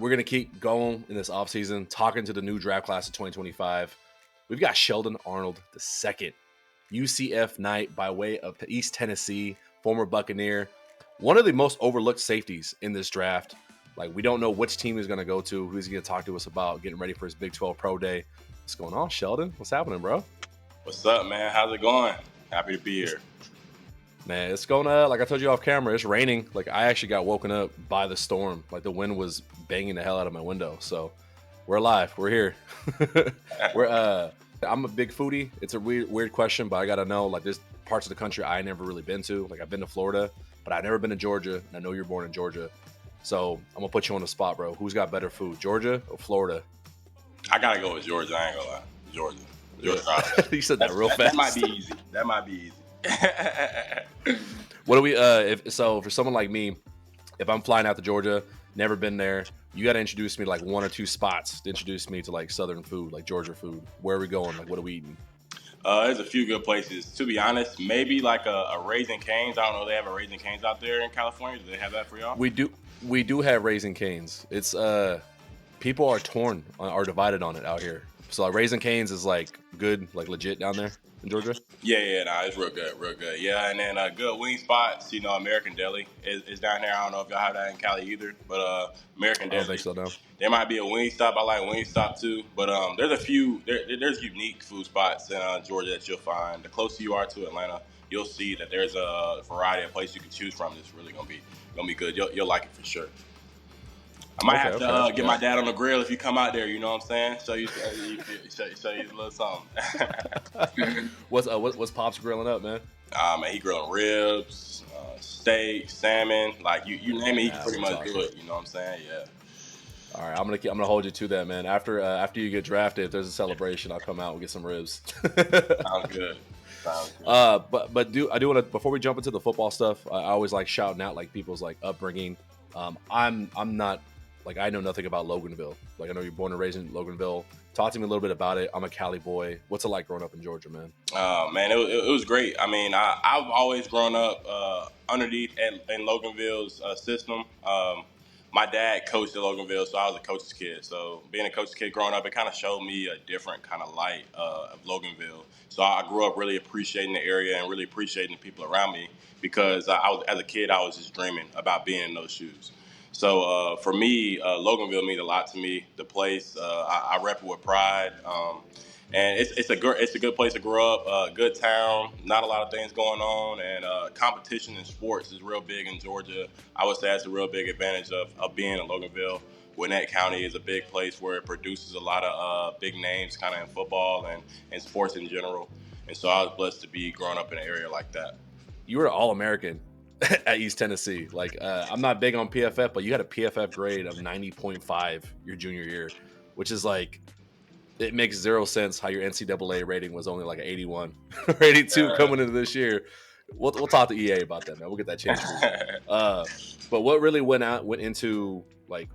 We're going to keep going in this offseason, talking to the new draft class of 2025. We've got Sheldon Arnold II, UCF Knight by way of East Tennessee, former Buccaneer, one of the most overlooked safeties in this draft. Like, we don't know which team he's going to go to, who he's going to talk to us about getting ready for his Big 12 Pro Day. What's going on, Sheldon? What's happening, bro? What's up, man? How's it going? Happy to be here. Man, it's going like I told you off camera, it's raining. Like, I actually got woken up by the storm. Like, the wind was banging the hell out of my window. So we're alive. We're here. I'm a big foodie. It's a weird question, but I got to know, like, there's parts of the country I never really been to. Like, I've been to Florida, but I've never been to Georgia. And I know you're born in Georgia. So I'm going to put you on the spot, bro. Who's got better food, Georgia or Florida? I got to go with Georgia. I ain't going to lie. Georgia. You said that real fast. That might be easy. What do we so for someone like me, if I'm flying out to Georgia, never been there, you got to introduce me to like one or two spots to introduce me to like Southern food, like Georgia food. Where are we going? Like, what are we eating? There's a few good places. To be honest, maybe like a Raising Cane's. I don't know if they have a Raising Cane's out there in California. Do they have that for y'all? We do have Raising Cane's. It's people are divided on it out here. So like, Raising Cane's is like good, like legit down there in Georgia. Yeah, it's real good. Yeah, and then good wing spots. American Deli is down there. I don't know if y'all have that in Cali either, but American Deli. I don't think so, no. There might be a wing stop. I like wing stop too, but there's a few. There's unique food spots in Georgia that you'll find. The closer you are to Atlanta, you'll see that there's a variety of places you can choose from. That's really gonna be good. You'll like it for sure. I might have to get my dad on the grill if you come out there. You know what I'm saying? Show you a little something. What's Pops grilling up, man? Man, he grilling ribs, steak, salmon. Like you name it, he can pretty much do it. You know what I'm saying? Yeah. All right, I'm gonna hold you to that, man. After you get drafted, if there's a celebration, I'll come out and get some ribs. Sounds good. But I do want to, before we jump into the football stuff, I always like shouting out like people's like upbringing. I'm not. Like, I know nothing about Loganville. Like, I know you're born and raised in Loganville. Talk to me a little bit about it. I'm a Cali boy. What's it like growing up in Georgia, man? Man, it was great. I mean, I've always grown up underneath in Loganville's system. My dad coached at Loganville, so I was a coach's kid. So being a coach's kid growing up, it kind of showed me a different kind of light of Loganville. So I grew up really appreciating the area and really appreciating the people around me because as a kid, I was just dreaming about being in those shoes. So for me, Loganville means a lot to me. The place, I rep it with pride, and it's a good place to grow up. Good town, not a lot of things going on, and competition in sports is real big in Georgia. I would say that's a real big advantage of being in Loganville. Gwinnett County is a big place where it produces a lot of big names, kind of in football and sports in general. And so I was blessed to be growing up in an area like that. You were an All-American at East Tennessee. Like, I'm not big on PFF, but you had a PFF grade of 90.5 your junior year, which is like, it makes zero sense how your NCAA rating was only like an 81 or 82 coming into this year. We'll talk to EA about that, man. We'll get that changed for you. But what really went into like,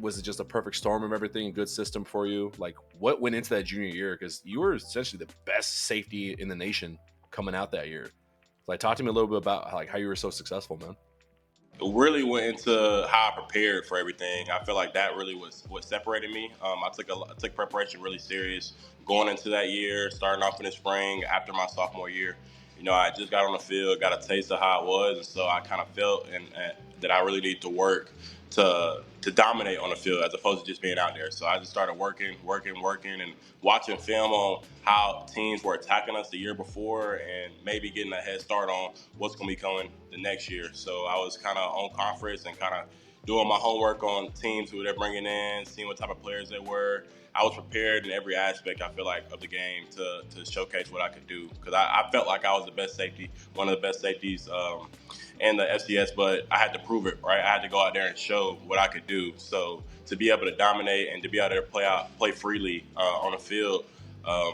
was it just a perfect storm of everything, a good system for you? Like, what went into that junior year? Because you were essentially the best safety in the nation coming out that year. Like, talk to me a little bit about like how you were so successful, man. It really went into how I prepared for everything. I feel like that really was what separated me. I took preparation really serious going into that year, starting off in the spring after my sophomore year. I just got on the field, got a taste of how it was, and so I kind of felt and that I really need to work to dominate on the field as opposed to just being out there. So I just started working, and watching film on how teams were attacking us the year before and maybe getting a head start on what's going to be coming the next year. So I was kind of on conference and kind of doing my homework on teams who they're bringing in, seeing what type of players they were. I was prepared in every aspect, I feel like, of the game to showcase what I could do because I felt like I was the best safety, one of the best safeties in the FCS, but I had to prove it, right? I had to go out there and show what I could do. So to be able to dominate and to be able to play freely on the field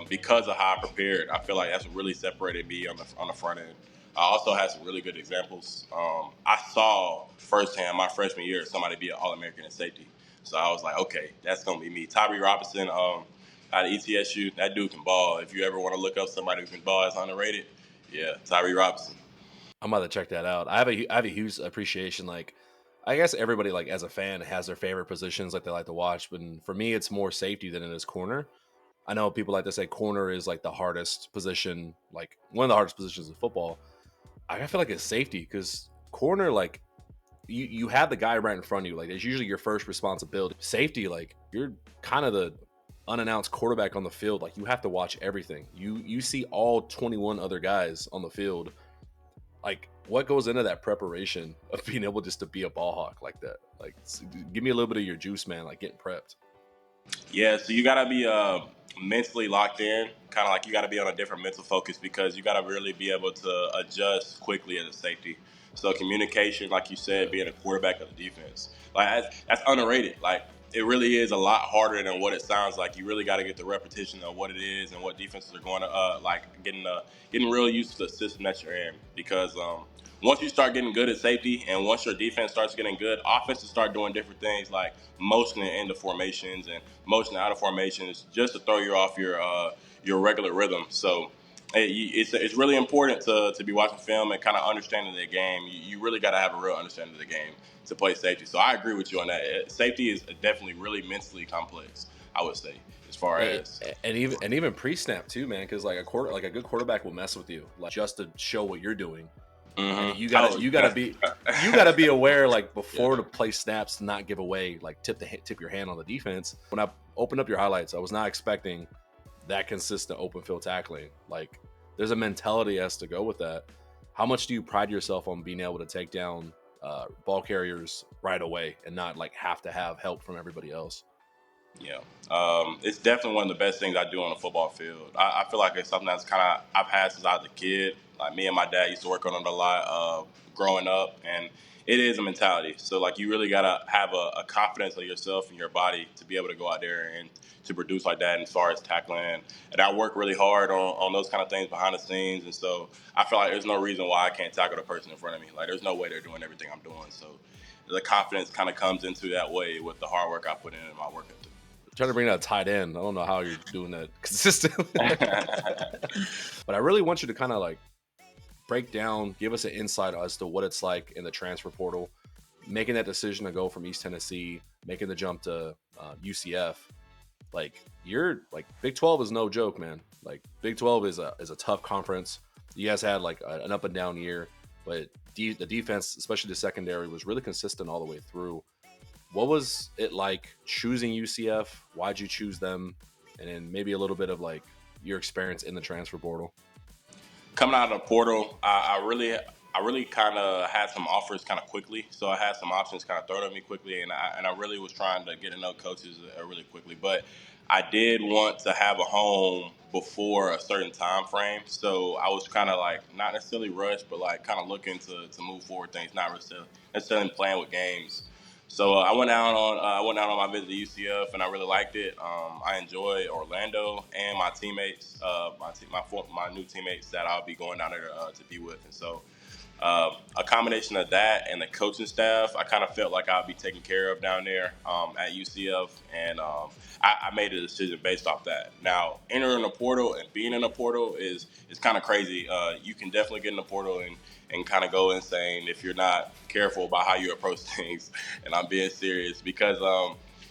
because of how I prepared, I feel like that's what really separated me on the front end. I also had some really good examples. I saw firsthand my freshman year somebody be an All-American in safety. So I was like, okay, that's going to be me. Tyree Robinson out of ETSU, that dude can ball. If you ever want to look up somebody who can ball that's underrated, yeah, Tyree Robinson. I'm about to check that out. I have a huge appreciation. Like, I guess everybody, like, as a fan, has their favorite positions like they like to watch, but for me, it's more safety than it is corner. I know people like to say corner is like the hardest position, like one of the hardest positions in football. I feel like it's safety because corner, like, you have the guy right in front of you. Like, it's usually your first responsibility. Safety, like, you're kind of the unannounced quarterback on the field. Like, you have to watch everything. You see all 21 other guys on the field. Like, what goes into that preparation of being able just to be a ball hawk like that? Like, give me a little bit of your juice, man. Like, getting prepped. Yeah, so you gotta be mentally locked in, kind of like you gotta be on a different mental focus because you gotta really be able to adjust quickly as a safety. So communication, like you said, Yeah. being a quarterback of the defense, like that's underrated. Like it really is a lot harder than what it sounds like. You really got to get the repetition of what it is and what defenses are going to like getting real used to the system that you're in because once you start getting good at safety and once your defense starts getting good, offenses start doing different things like motioning into formations and motioning out of formations just to throw you off your regular rhythm. So it's really important to be watching film and kind of understanding the game. You really got to have a real understanding of the game to play safety. So I agree with you on that. Safety is definitely really mentally complex, I would say, as far And, as and even pre-snap too, man, because like a good quarterback will mess with you, like, just to show what you're doing. And mm-hmm. you gotta Oh, you gotta be you gotta be aware, like, before yeah. the play snaps, to not give away, like, tip your hand on the defense. When I opened up your highlights, I was not expecting that consistent open field tackling. Like, there's a mentality that has to go with that. How much do you pride yourself on being able to take down ball carriers right away and not, like, have to have help from everybody else? Yeah, it's definitely one of the best things I do on the football field. I feel like it's something that's kind of I've had since I was a kid. Like me and my dad used to work on it a lot growing up, and it is a mentality. So like you really gotta have a confidence of yourself and your body to be able to go out there and to produce like that. And as far as tackling, and I work really hard on those kind of things behind the scenes, and so I feel like there's no reason why I can't tackle the person in front of me. Like there's no way they're doing everything I'm doing. So the confidence kind of comes into that way with the hard work I put in my work ethic. Trying to bring that tight end. I don't know how you're doing that consistently. But I really want you to kind of, like, break down, give us an insight as to what it's like in the transfer portal, making that decision to go from East Tennessee, making the jump to UCF. Like, you're like, Big 12 is no joke, man. Like, Big 12 is a tough conference. You guys had like an up and down year, but the defense, especially the secondary, was really consistent all the way through. What was it like choosing UCF? Why'd you choose them? And then maybe a little bit of, like, your experience in the transfer portal. Coming out of the portal, I really kind of had some offers kind of quickly. So I had some options kind of thrown at me quickly, and I really was trying to get to know coaches really quickly. But I did want to have a home before a certain time frame, so I was kind of like not necessarily rushed, but like kind of looking to move forward things, not necessarily playing with games. So I went out on my visit to UCF, and I really liked it. I enjoyed Orlando and my teammates, my new teammates that I'll be going down there to be with, and so a combination of that and the coaching staff, I kind of felt like I'd be taken care of down there at UCF, and I made a decision based off that. Now, entering the portal and being in the portal is kind of crazy. You can definitely get in the portal and kind of go insane if you're not careful about how you approach things. And I'm being serious because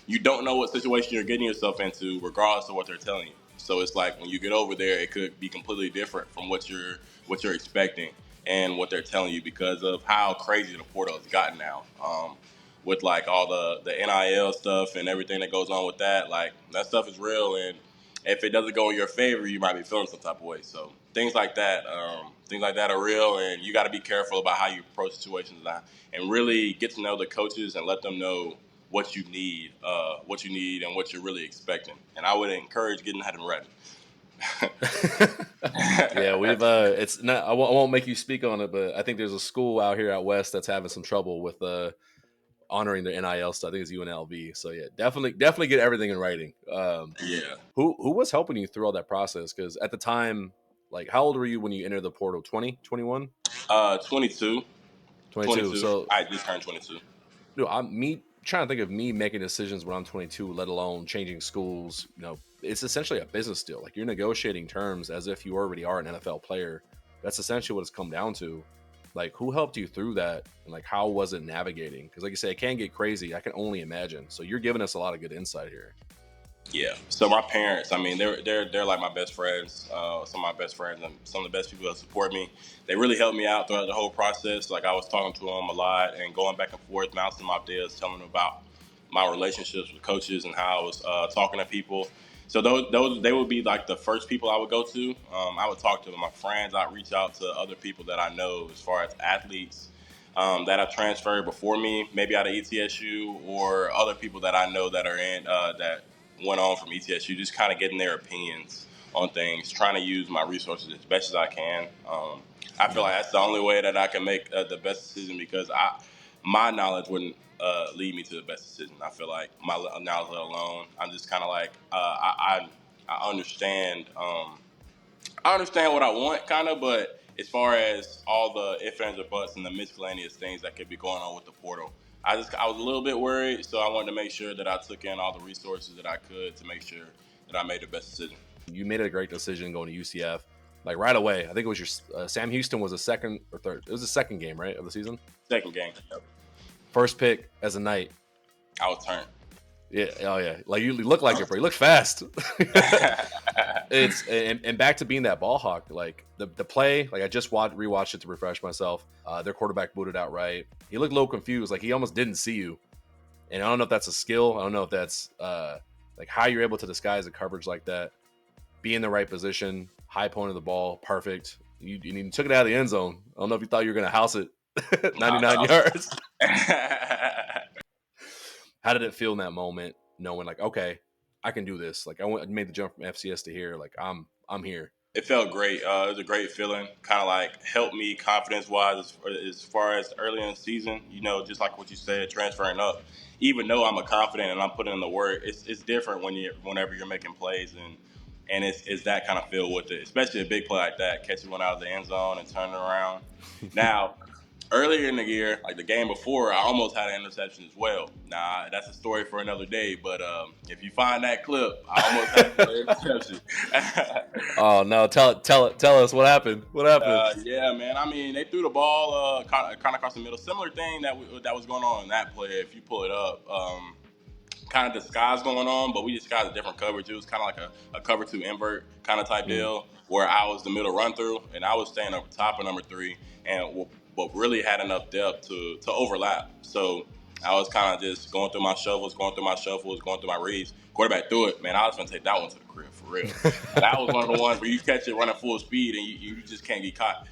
you don't know what situation you're getting yourself into, regardless of what they're telling you. So it's like when you get over there, it could be completely different from what you're expecting and what they're telling you because of how crazy the portal has gotten now. With like all the NIL stuff and everything that goes on with that, like that stuff is real, and if it doesn't go in your favor, you might be feeling some type of way. So things like that are real, and you got to be careful about how you approach situations and really get to know the coaches and let them know what you need, and what you're really expecting. And I would encourage getting that ready. Yeah, we've it's not, I won't make you speak on it, but I think there's a school out here out west that's having some trouble with honoring the NIL stuff. I think it's UNLV. So yeah, definitely get everything in writing. Yeah. Who was helping you through all that process? Because at the time, like, how old were you when you entered the portal? 20, 21, 22. 22. 22. So, I just turned 22. dude, I'm me trying to think of me making decisions when I'm 22, let alone changing schools. It's essentially a business deal. Like, you're negotiating terms as if you already are an NFL player. That's essentially what it's come down to. Like, who helped you through that, and like how was it navigating? Because like you say, it can get crazy. I can only imagine. So you're giving us a lot of good insight here. Yeah. So my parents, I mean, they're like my best friends. Some of my best friends and some of the best people that support me. They really helped me out throughout the whole process. Like I was talking to them a lot and going back and forth, bouncing them off deals, telling them about my relationships with coaches and how I was talking to people. So those they would be like the first people I would go to. I would talk to my friends. I'd reach out to other people that I know as far as athletes that have transferred before me, maybe out of ETSU, or other people that I know that are in that went on from ETSU, just kind of getting their opinions on things, trying to use my resources as best as I can. I feel like that's the only way that I can make the best decision because my knowledge wouldn't lead me to the best decision. I feel like my knowledge alone, I'm just kind of like I understand. I understand what I want, kind of, but as far as all the ifs, ands, or buts and the miscellaneous things that could be going on with the portal, I was a little bit worried, so I wanted to make sure that I took in all the resources that I could to make sure that I made the best decision. You made a great decision going to UCF, like right away. I think it was your Sam Houston was the second or third. It was the second game, right, of the season. Second game, yep. First pick as a Knight. I was turned. Yeah, oh yeah. Like you look like it, bro. You look fast. It's and back to being that ball hawk. Like the play, like I just rewatched it to refresh myself. Their quarterback booted out right. He looked a little confused, like he almost didn't see you. And I don't know if that's a skill. I don't know if that's like how you're able to disguise a coverage like that. Be in the right position, high point of the ball, perfect. You took it out of the end zone. I don't know if you thought you were gonna house it 99 yards. How did it feel in that moment, knowing like, okay, I can do this? Like I made the jump from FCS to here. Like I'm here. It felt great. It was a great feeling. Kind of like helped me confidence-wise as far as early in the season. You know, just like what you said, transferring up. Even though I'm a confident and I'm putting in the work, it's different whenever you're making plays and it's that kind of feel with it, especially a big play like that, catching one out of the end zone and turning around. Now, earlier in the year, like the game before, I almost had an interception as well. Nah, that's a story for another day. But if you find that clip, I almost had an interception. Oh no! Tell us what happened. What happened? Yeah, man. I mean, they threw the ball kind of across the middle. Similar thing that was going on in that play. If you pull it up, kind of disguise going on, but we disguised a different coverage. It was kind of like a cover two invert kind of type deal where I was the middle run through and I was staying up top of number 3 and but really had enough depth to overlap. So I was kind of just going through my shuffles, going through my reads. Quarterback threw it, man. I was going to take that one to the crib for real. That was one of the ones where you catch it running full speed and you just can't get caught.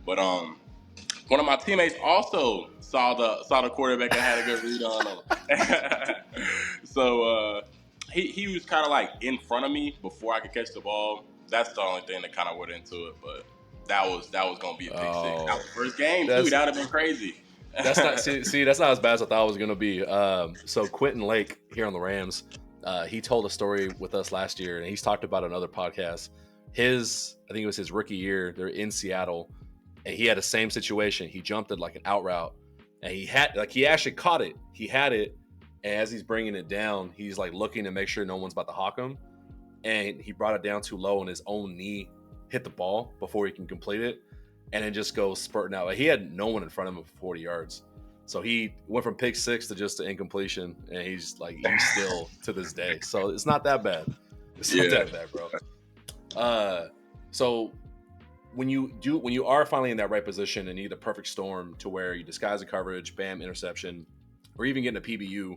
But one of my teammates also saw the quarterback and had a good read on him. So he was kind of like in front of me before I could catch the ball. That's the only thing that kind of went into it. But that was going to be a pick six. That was the first game too. That would have been crazy. That's not see. That's not as bad as I thought it was going to be. So Quentin Lake here on the Rams, he told a story with us last year, and he's talked about it on other podcasts. I think it was his rookie year. They're in Seattle. And he had the same situation. He jumped at like an out route, and he actually caught it. He had it, and as he's bringing it down, he's like looking to make sure no one's about to hawk him, and he brought it down too low, and his own knee hit the ball before he can complete it, and it just goes spurting out. Like he had no one in front of him for 40 yards, so he went from pick 6 to just an incompletion, and he's still to this day. So it's not that bad. It's not that bad, bro. So. When you are finally in that right position and need a perfect storm to where you disguise the coverage, bam, interception, or even getting a PBU,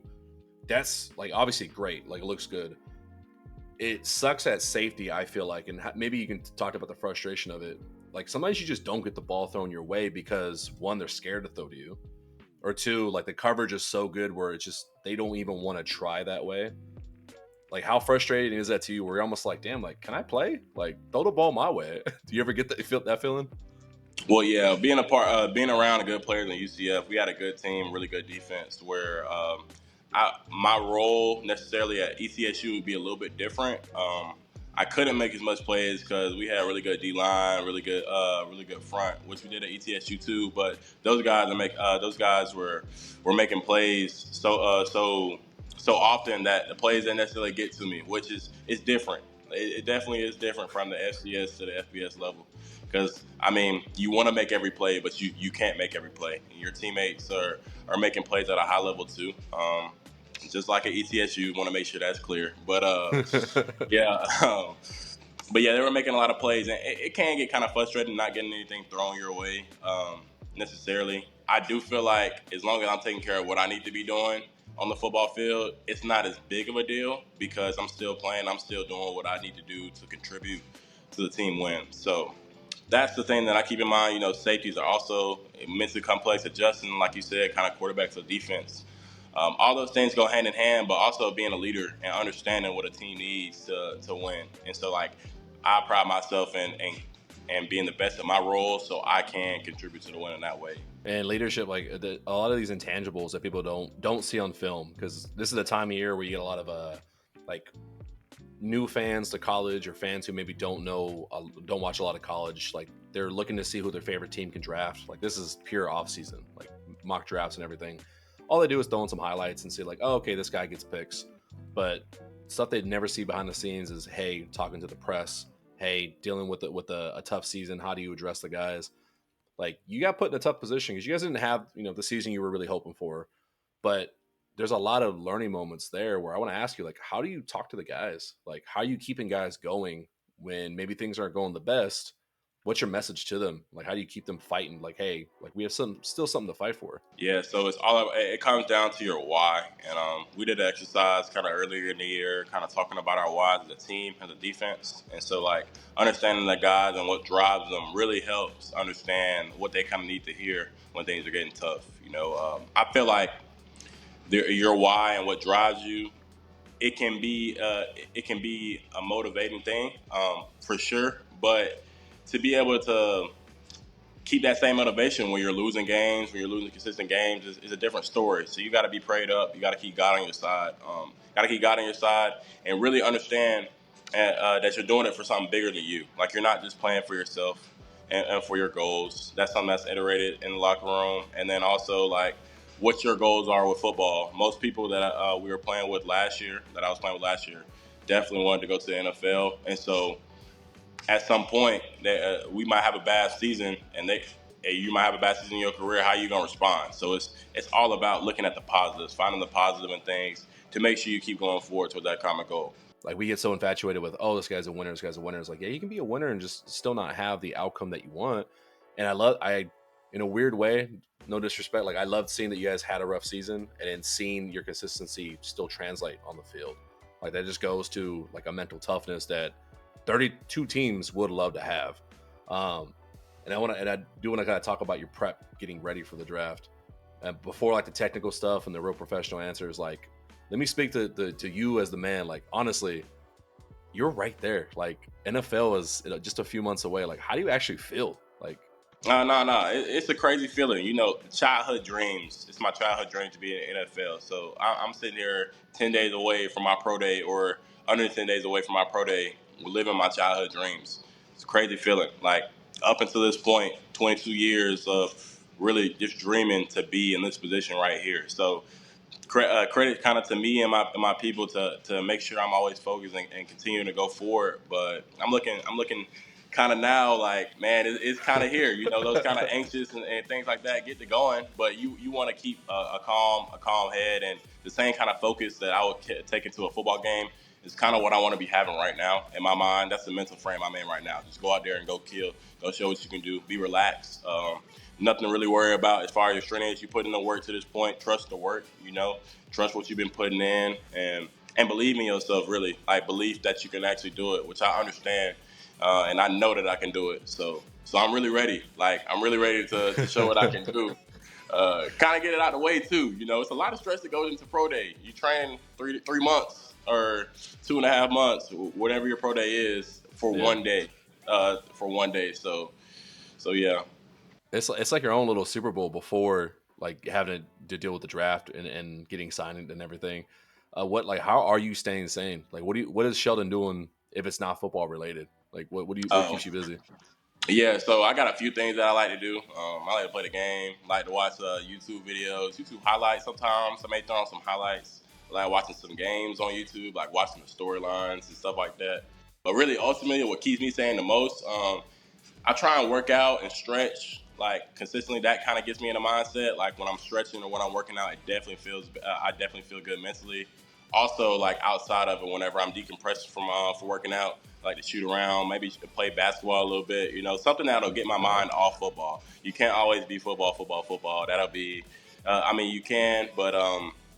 that's like obviously great. Like it looks good. It sucks at safety, I feel like, and maybe you can talk about the frustration of it. Like sometimes you just don't get the ball thrown your way because one, they're scared to throw to you, or two, like the coverage is so good where it's just they don't even want to try that way. Like, how frustrating is that to you? Where you're almost like, damn, like, can I play? Like, throw the ball my way. Do you ever get that feeling? Well, yeah, being around a good players in UCF, we had a good team, really good defense. Where my role necessarily at ETSU would be a little bit different. I couldn't make as much plays because we had really good D line, really good front, which we did at ETSU too. But those guys were making plays so often that the plays didn't necessarily get to me, which is different. It definitely is different from the FCS to the FBS level. Because I mean, you want to make every play, but you can't make every play. And your teammates are making plays at a high level too. Just like at ETSU, want to make sure that's clear. But yeah. But yeah, they were making a lot of plays, and it can get kind of frustrating not getting anything thrown your way necessarily. I do feel like as long as I'm taking care of what I need to be doing on the football field, it's not as big of a deal because I'm still playing. I'm still doing what I need to do to contribute to the team win. So that's the thing that I keep in mind. You know, safeties are also immensely complex, adjusting, like you said, kind of quarterback to defense. All those things go hand in hand, but also being a leader and understanding what a team needs to win. And so, like, I pride myself in being the best at my role so I can contribute to the win in that way. And leadership, like a lot of these intangibles that people don't see on film, because this is the time of year where you get a lot of like new fans to college, or fans who maybe don't watch a lot of college. Like, they're looking to see who their favorite team can draft. Like, this is pure off season, like mock drafts and everything. All they do is throw in some highlights and see, like, oh, okay, this guy gets picks. But stuff they'd never see behind the scenes is, hey, talking to the press, hey, dealing with a tough season. How do you address the guys? Like, you got put in a tough position because you guys didn't have, the season you were really hoping for. But there's a lot of learning moments there where I want to ask you, like, how do you talk to the guys? Like, how are you keeping guys going when maybe things aren't going the best? What's your message to them? Like, how do you keep them fighting? Like, hey, like, we have still something to fight for. Yeah, so it comes down to your why, and we did an exercise kind of earlier in the year, kind of talking about our whys as a team, as a defense, and so like understanding the guys and what drives them really helps understand what they kind of need to hear when things are getting tough. I feel like your why and what drives you, it can be a motivating thing, for sure, but to be able to keep that same motivation when you're losing games, when you're losing consistent games, is a different story. So you got to be prayed up. You got to keep God on your side. Got to keep God on your side and really understand that you're doing it for something bigger than you. Like, you're not just playing for yourself and for your goals. That's something that's iterated in the locker room. And then also, like, what your goals are with football. Most people that we were playing with last year, that I was playing with last year, definitely wanted to go to the NFL. And so at some point we might have a bad season, and you might have a bad season in your career. How are you gonna respond? So it's all about looking at the positives, finding the positive in things to make sure you keep going forward toward that common goal. Like, we get so infatuated with, oh, this guy's a winner, this guy's a winner. It's like, yeah, you can be a winner and just still not have the outcome that you want. And in a weird way, no disrespect, like, I loved seeing that you guys had a rough season and then seeing your consistency still translate on the field. Like, that just goes to, like, a mental toughness that 32 teams would love to have. And I do want to kind of talk about your prep, getting ready for the draft. And before, like, the technical stuff and the real professional answers, like, let me speak to you as the man. Like, honestly, you're right there. Like, NFL is just a few months away. Like, how do you actually feel? Like, No. It's a crazy feeling. Childhood dreams. It's my childhood dream to be in the NFL. So I'm sitting here 10 days away from my pro day, or under 10 days away from my pro day, living my childhood dreams. It's a crazy feeling. Like, up until this point, 22 years of really just dreaming to be in this position right here. So credit kind of to me and my people to make sure I'm always focused and continuing to go forward. But I'm looking kind of now, like, man, it's kind of here. Those kind of anxious and things like that get to going, but you want to keep a calm head, and the same kind of focus that I would take into a football game is kind of what I want to be having right now in my mind. That's the mental frame I'm in right now. Just go out there and go kill, go show what you can do, be relaxed. Nothing to really worry about as far as your strength is. You put in the work to this point. Trust the work. Trust what you've been putting in, and believe in yourself. Really, like, belief that you can actually do it, which I understand, and I know that I can do it. So I'm really ready. Like, I'm really ready to show what I can do. Kind of get it out of the way too. It's a lot of stress that goes into pro day. You train 3 months or 2.5 months, whatever your pro day is, for one day. So yeah. it's like your own little Super Bowl before, like, having to deal with the draft and getting signed and everything. How are you staying sane? Like, what is Sheldon doing if it's not football related? Like, what keeps you busy? Yeah, so I got a few things that I like to do. I like to play the game. I like to watch YouTube videos, YouTube highlights sometimes. I may throw on some highlights. I like watching some games on YouTube, like watching the storylines and stuff like that. But really, ultimately, what keeps me saying the most, I try and work out and stretch like consistently. That kind of gets me in the mindset. Like when I'm stretching or when I'm working out, it definitely feels. I definitely feel good mentally. Also, like outside of it, whenever I'm decompressing from for working out, I like to shoot around, maybe play basketball a little bit. You know, something that'll get my mind off football. You can't always be football, football, football. That'll be. I mean, you can, but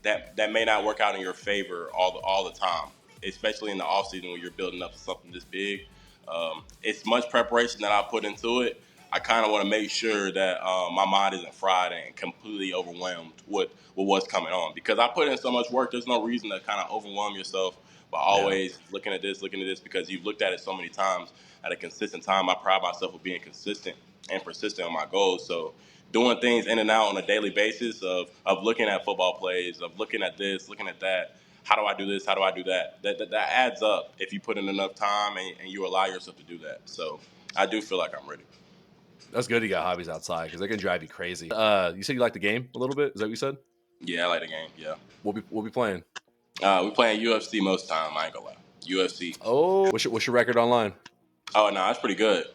that may not work out in your favor all the time, especially in the off season when you're building up to something this big. It's much preparation that I put into it. I kind of want to make sure that my mind isn't fried and completely overwhelmed with what's coming on because I put in so much work. There's no reason to kind of overwhelm yourself by Yeah. always looking at this because you've looked at it so many times at a consistent time. I pride myself with being consistent and persistent on my goals. So doing things in and out on a daily basis of looking at football plays, of looking at this, looking at that. How do I do this? How do I do that? That adds up if you put in enough time and you allow yourself to do that. So I do feel like I'm ready. That's good you got hobbies outside because they can drive you crazy. You said you like the game a little bit? Is that what you said? Yeah, I like the game. Yeah. We'll be playing. We playing UFC most time. I ain't gonna lie. UFC. Oh, what's your record online? Oh no, it's pretty good.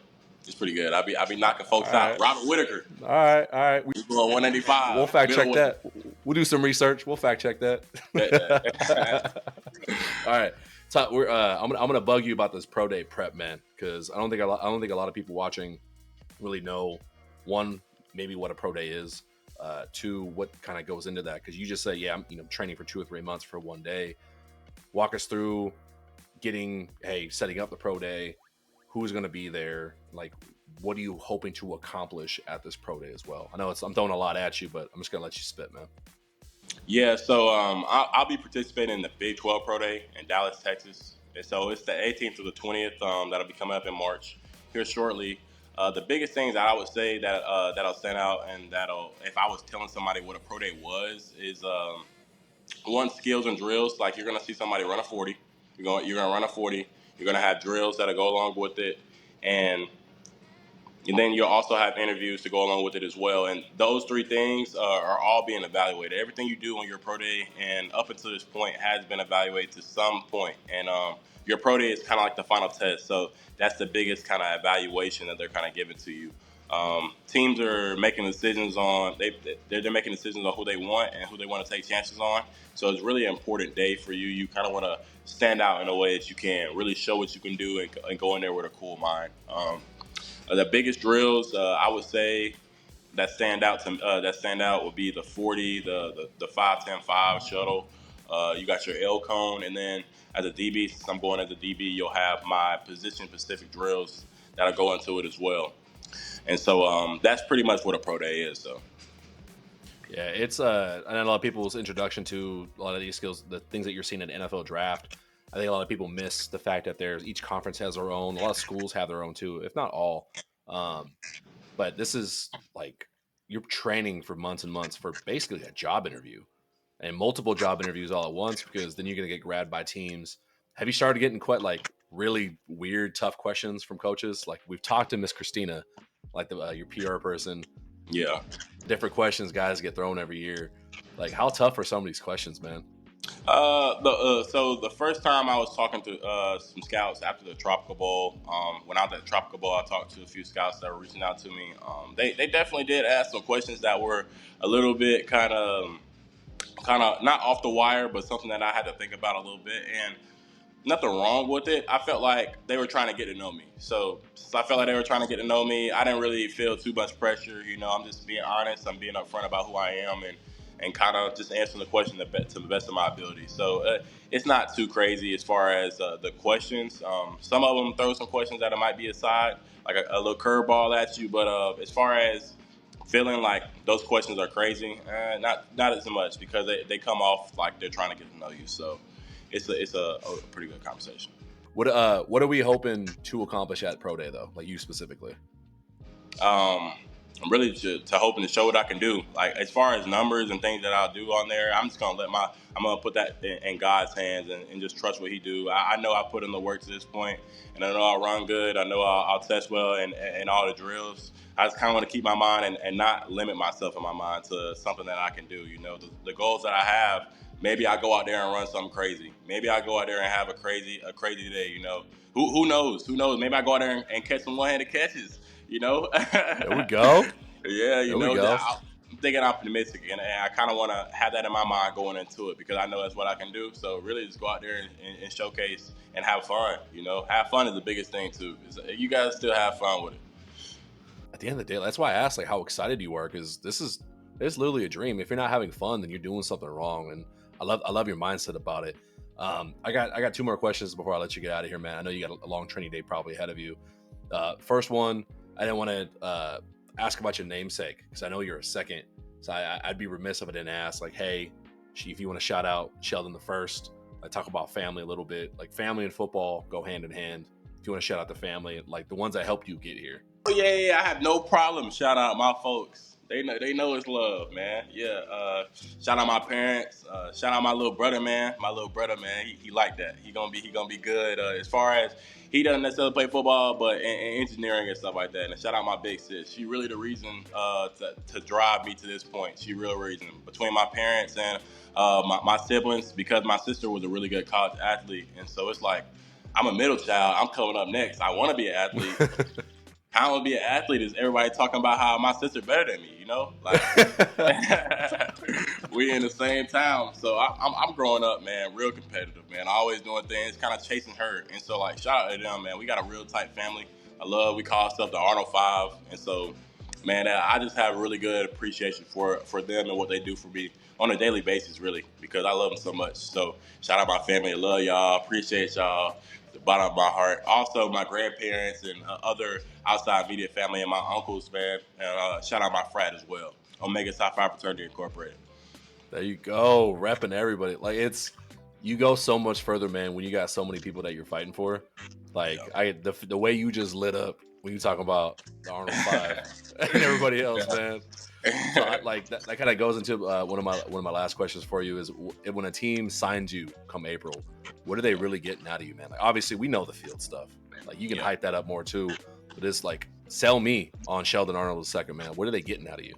It's pretty good. I be knocking All folks out. right. Robert Whitaker. All right. All right. He's going We'll 185. fact check Middleweight. that. We'll do some research. We'll fact check that. All right. So I'm gonna bug you about this pro day prep, man, because I don't think a lot of people watching really know, one, maybe what a pro day is, two, what kind of goes into that, because you just say, yeah, I'm training for 2 or 3 months for one day. Walk us through setting up the pro day, who's going to be there, like what are you hoping to accomplish at this pro day as well. I know I'm throwing a lot at you, but I'm just gonna let you spit, man. Yeah, so I'll be participating in the Big 12 Pro Day in Dallas, Texas. And so it's the 18th through the 20th. That'll be coming up in March here shortly. The biggest things that I would say that'll stand out and that'll, if I was telling somebody what a pro day was, is one, skills and drills. Like you're gonna see somebody run a 40. You're gonna run a 40. You're gonna have drills that'll go along with it, and then you'll also have interviews to go along with it as well. And those three things are all being evaluated. Everything you do on your pro day and up until this point has been evaluated to some point. And your pro day is kind of like the final test. So that's the biggest kind of evaluation that they're kind of giving to you. Teams are making decisions on they're making decisions on who they want and who they want to take chances on. So it's really an important day for you. You kind of want to stand out in a way that you can really show what you can do and go in there with a cool mind. The biggest drills I would say that stand out would be the 40, the 5-10-5 shuttle. You got your L cone, and then as a DB, since I'm going as a DB, you'll have my position specific drills that'll go into it as well. And so that's pretty much what a pro day is. So Yeah, it's I know a lot of people's introduction to a lot of these skills, the things that you're seeing in the NFL draft. I think a lot of people miss the fact that there's each conference has their own. A lot of schools have their own too, if not all. Um, but this is like you're training for months and months for basically a job interview and multiple job interviews all at once, because then you're gonna get grabbed by teams. Have you started getting quite like really weird, tough questions from coaches? Like we've talked to Miss Christina, like your PR person. yeah. Different questions guys get thrown every year. Like how tough are some of these questions, man? So the first time I was talking to some scouts after the Tropical Bowl, when I was at the Tropical Bowl, I talked to a few scouts that were reaching out to me. They definitely did ask some questions that were a little bit kind of not off the wire, but something that I had to think about a little bit. And nothing wrong with it. I felt like they were trying to get to know me. So since I felt like they were trying to get to know me, I didn't really feel too much pressure. You know, I'm just being honest. I'm being upfront about who I am and kind of just answering the question to the best of my ability. So it's not too crazy as far as the questions. Some of them throw some questions that it might be aside, like a little curveball at you. But as far as feeling like those questions are crazy, not as much because they come off like they're trying to get to know you. So it's a pretty good conversation. What are we hoping to accomplish at Pro Day though? Like you specifically? Um, I'm really to hoping to show what I can do. Like as far as numbers and things that I'll do on there, I'm just gonna I'm gonna put that in God's hands and just trust what He do. I know I put in the work to this point, and I know I'll run good. I know I'll test well and all the drills. I just kind of want to keep my mind and not limit myself in my mind to something that I can do. You know, the goals that I have. Maybe I go out there and run something crazy. Maybe I go out there and have a crazy day. You know, who knows? Who knows? Maybe I go out there and catch some one-handed catches. You know. There we go. Yeah, There we go. I'm thinking optimistic, and I kind of want to have that in my mind going into it because I know that's what I can do. So really, just go out there and showcase and have fun. Have fun is the biggest thing too. You guys still have fun with it. At the end of the day, that's why I asked like how excited you are, because it's literally a dream. If you're not having fun, then you're doing something wrong. And I love your mindset about it. I got two more questions before I let you get out of here, man. I know you got a long training day probably ahead of you. First one, I didn't want to ask about your namesake because I know you're a second. So I'd be remiss if I didn't ask, like, hey, if you want to shout out Sheldon the first, talk about family a little bit. Like family and football go hand in hand. If you want to shout out the family, like the ones that helped you get here. Oh yeah, I have no problem. Shout out my folks. They know it's love, man. Yeah. Shout out my parents. Shout out my little brother, man. My little brother, man. He like that. He gonna be good. As far as he doesn't necessarily play football, but in engineering and stuff like that. And shout out my big sis. She really the reason to drive me to this point. She real reason between my parents and my siblings, because my sister was a really good college athlete, and so it's like I'm a middle child. I'm coming up next. I want to be an athlete. How to be an athlete is everybody talking about how my sister better than me, like we in the same town. So I'm growing up, man, real competitive, man, always doing things, kind of chasing her. And so like, shout out to them, man. We got a real tight family. We call ourselves the Arnold 5. And so, man, I just have a really good appreciation for them and what they do for me on a daily basis, really, because I love them so much. So shout out my family. I love y'all. Appreciate y'all. The bottom of my heart. Also, my grandparents and other outside immediate family and my uncles, man. And shout out my frat as well. Omega Psi Phi Fraternity Incorporated. There you go, repping everybody. Like you go so much further, man, when you got so many people that you're fighting for. Like the way you just lit up when you talk about the Arnold 5 and everybody else, man. So that kind of goes into one of my last questions for you is when a team signs you come April, what are they really getting out of you, man? Like obviously we know the field stuff. Like you can hype that up more too, but it's like sell me on Sheldon Arnold II, man. What are they getting out of you?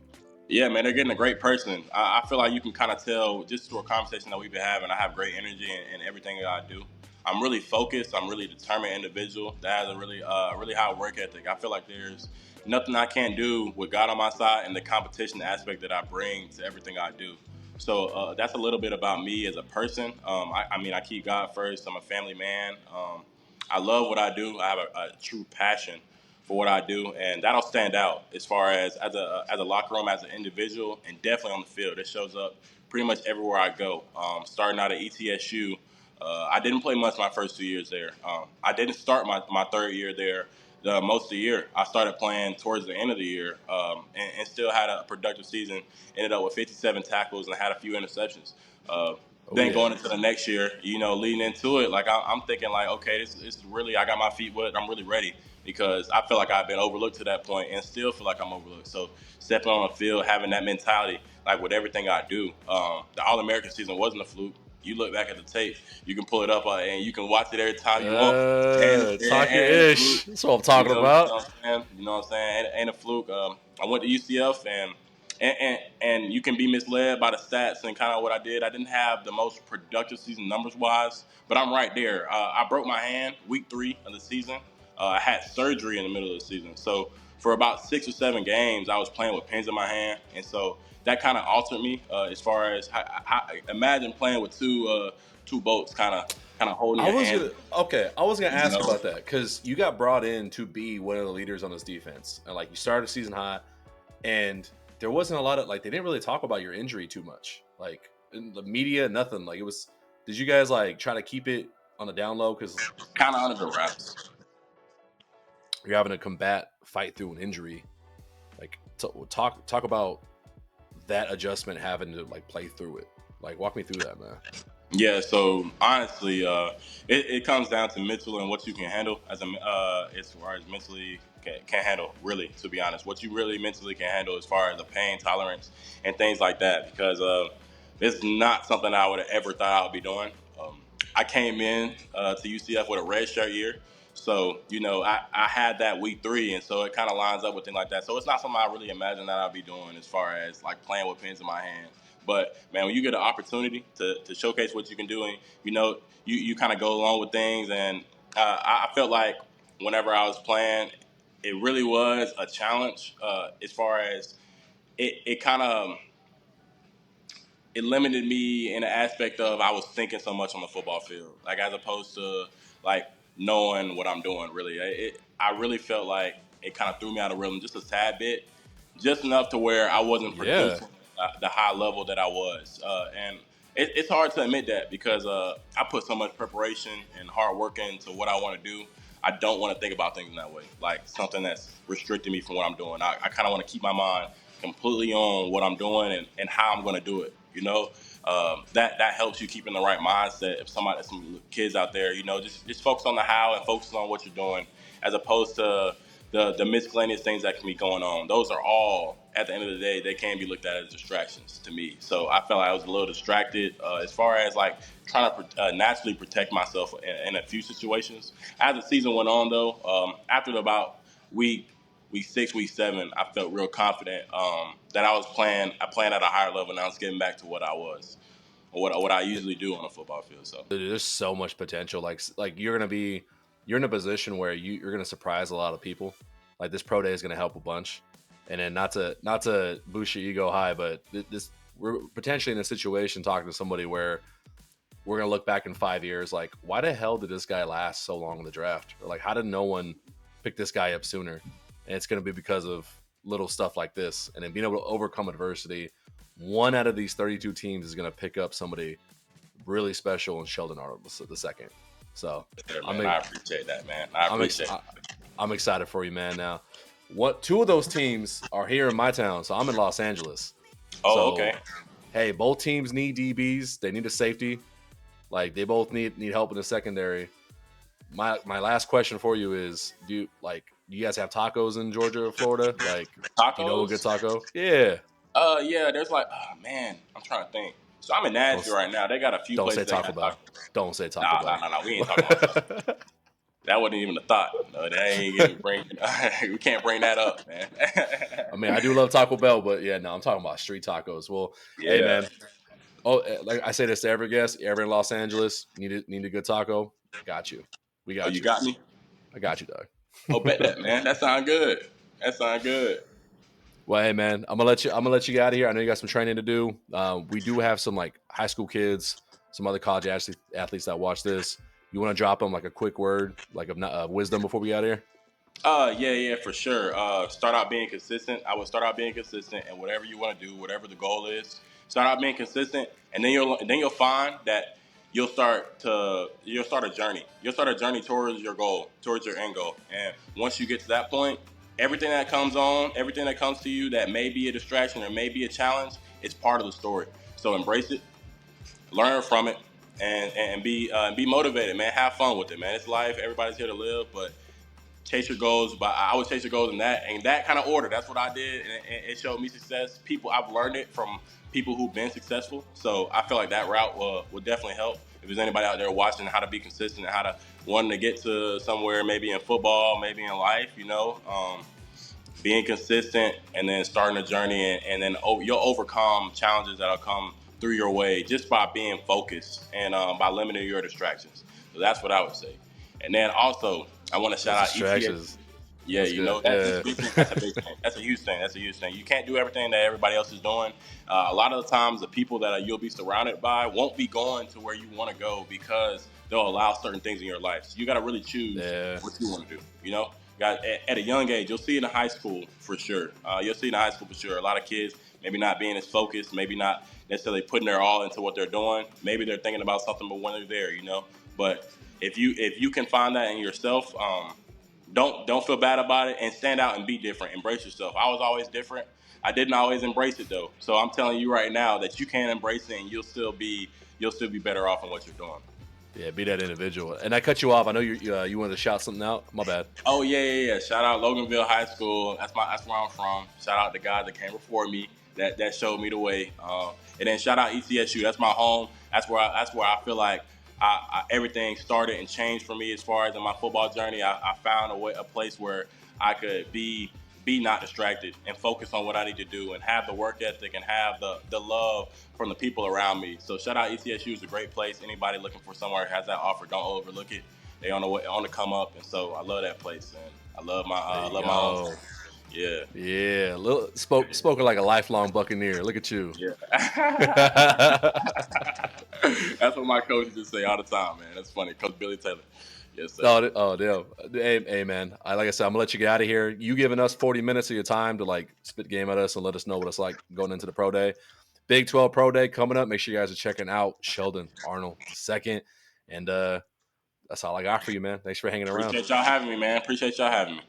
Yeah, man, they're getting a great person. I feel like you can kind of tell just through a conversation that we've been having. I have great energy in everything that I do. I'm really focused. I'm really determined individual that has a really high work ethic. I feel like there's nothing I can't do with God on my side and the competition aspect that I bring to everything I do. So that's a little bit about me as a person. I keep God first. I'm a family man. I love what I do. I have a true passion for what I do, and that'll stand out as far as a locker room, as an individual, and definitely on the field. It shows up pretty much everywhere I go. Starting out at ETSU, I didn't play much my first 2 years there. I didn't start my third year there. Most of the year, I started playing towards the end of the year, and still had a productive season. Ended up with 57 tackles and had a few interceptions. Then going into the next year, leading into it, like I'm thinking, like, okay, this is really, I got my feet wet. I'm really ready because I feel like I've been overlooked to that point and still feel like I'm overlooked. So stepping on the field, having that mentality, like with everything I do, the All-American season wasn't a fluke. You look back at the tape, you can pull it up and you can watch it every time you want. Talk your ish. That's what I'm talking about. You know what I'm saying? Ain't a fluke. I went to UCF and you can be misled by the stats and kind of what I did. I didn't have the most productive season numbers wise, but I'm right there. I broke my hand week 3 of the season. I had surgery in the middle of the season. So for about 6 or 7 games, I was playing with pins in my hand. And so that kind of altered me as far as imagine playing with two bolts kind of holding your hand. I was gonna ask about that because you got brought in to be one of the leaders on this defense, and like you started the season hot, and there wasn't a lot of they didn't really talk about your injury too much, like in the media, nothing. Like it was. Did you guys try to keep it on the down low because kind of under the wraps? You're having to fight through an injury. Like talk about that adjustment, having to play through it. Like walk me through that, man. Yeah, so honestly, it comes down to mental and what you can handle as far as mentally can handle. Really, to be honest, what you really mentally can handle as far as the pain tolerance and things like that. Because it's not something I would have ever thought I would be doing. I came in to UCF with a red shirt year. So, I had that week 3, and so it kind of lines up with things like that. So it's not something I really imagined that I'd be doing as far as playing with pins in my hand. But man, when you get an opportunity to showcase what you can do, and you kind of go along with things, and I felt like whenever I was playing, it really was a challenge as far as it kind of it limited me in the aspect of I was thinking so much on the football field, like as opposed to like knowing what I'm doing. Really, I really felt like it kind of threw me out of rhythm just a tad bit, just enough to where I wasn't Yeah. producing the high level that I was. And it's hard to admit that because I put so much preparation and hard work into what I want to do. I don't want to think about things in that way, like something that's restricting me from what I'm doing. I kind of want to keep my mind completely on what I'm doing and how I'm going to do it. That helps you keep in the right mindset. If some kids out there, just focus on the how and focus on what you're doing, as opposed to the miscellaneous things that can be going on. Those are all, at the end of the day, they can be looked at as distractions to me. So I felt like I was a little distracted as far as like trying to naturally protect myself in a few situations. As the season went on, though, after about week 6, week 7, I felt real confident that I was playing. I playing at a higher level, and I was getting back to what I was, or what I usually do on a football field. So Dude, there's so much potential. Like you're in a position where you're gonna surprise a lot of people. Like this pro day is gonna help a bunch. And then not to boost your ego high, but this we're potentially in a situation talking to somebody where we're gonna look back in 5 years, like why the hell did this guy last so long in the draft? Or like how did no one pick this guy up sooner? And it's gonna be because of little stuff like this, and then being able to overcome adversity. One out of these 32 teams is gonna pick up somebody really special in Sheldon Arnold the second. So yeah, I'm man, I appreciate that, man. I I'm appreciate it. I'm excited for you, man. Now, what two of those teams are here in my town? So I'm in Los Angeles. Oh, So okay. hey, both teams need DBs. They need a safety. Like they both need help in the secondary. My last question for you is: do you guys have tacos in Georgia or Florida? Like, do you know a good Tacos. taco? Yeah. Yeah. There's like, oh man, I'm trying to think. So I'm in Don't Nashville right now. They got a few don't say places that Taco got Bell. tacos. Don't say Taco Nah, nah, Bell. nah, nah. We ain't talking about Taco Bell. That wasn't even a thought. No, that ain't getting bring. We can't bring that up, man. I mean, I do love Taco Bell, but yeah, no, I'm talking about street tacos. Well, hey, Yeah. man. Oh, like I say this to every guest, ever in Los Angeles, need a good taco. Got you. We Oh, got you you. got me. I got you, Oh, bet dog. that, man. That sound good. That sound good. Well, hey, man, I'm gonna let you get out of here. I know you got some training to do. We do have some like high school kids, some other college athletes that watch this. You want to drop them like a quick word, like of wisdom before we get out of here? Yeah, for sure. Start out being consistent. I would start out being consistent, and whatever you want to do, whatever the goal is, start out being consistent, and then you'll find that you'll start a journey. You'll start a journey towards your goal, towards your end goal, and once you get to that point, everything that comes to you that may be a distraction or may be a challenge, it's part of the story. So embrace it, learn from it, and be motivated, man. Have fun with it, man. It's life. Everybody's here to live, but chase your goals. But I would chase your goals in that kind of order. That's what I did, and it showed me success. I've learned it from people who've been successful. So I feel like that route will definitely help. If there's anybody out there watching how to be consistent and how to wanting to get to somewhere, maybe in football, maybe in life, being consistent and then starting a journey, and then you'll overcome challenges that'll come through your way just by being focused and by limiting your distractions. So that's what I would say. And then also, I want to Those shout out ETS. distractions. Yeah, That's good. that's a Yeah. big thing. That's a big thing. That's a huge thing. That's a huge thing. You can't do everything that everybody else is doing. A lot of the times, the people that you'll be surrounded by won't be going to where you want to go because they'll allow certain things in your life. So you got to really choose Yeah. what you want to do. Got at a young age, you'll see it in high school for sure. You'll see it in high school for sure. A lot of kids maybe not being as focused, maybe not necessarily putting their all into what they're doing. Maybe they're thinking about something, but when they're there. But if you can find that in yourself, don't feel bad about it and stand out and be different. Embrace yourself. I was always different. I didn't always embrace it though. So I'm telling you right now that you can embrace it and you'll still be better off in what you're doing. Yeah, be that individual. And I cut you off. I know you wanted to shout something out. My bad. Oh yeah. Shout out Loganville High School. That's where I'm from. Shout out the guys that came before me that showed me the way. And then shout out ETSU. That's my home. That's where I feel like everything started and changed for me as far as in my football journey. I found a place where I could be not distracted and focus on what I need to do and have the work ethic and have the love from the people around me. So shout out ETSU is a great place. Anybody looking for somewhere that has that offer, don't overlook it. they on the come up, and so I love that place, and There I you love my home state. go. Yeah, Yeah, yeah, spoken like a lifelong Buccaneer. Look at you. yeah. That's what my coach used to say all the time, man. That's funny, Coach Billy Taylor. Yes, sir. Oh, damn. Hey, man. Like I said, I'm gonna let you get out of here. You giving us 40 minutes of your time to like spit game at us and let us know what it's like going into the pro day. Big 12 Pro Day coming up. Make sure you guys are checking out Sheldon Arnold II. And that's all I got for you, man. Thanks for hanging around. Appreciate y'all having me, man. Appreciate y'all having me.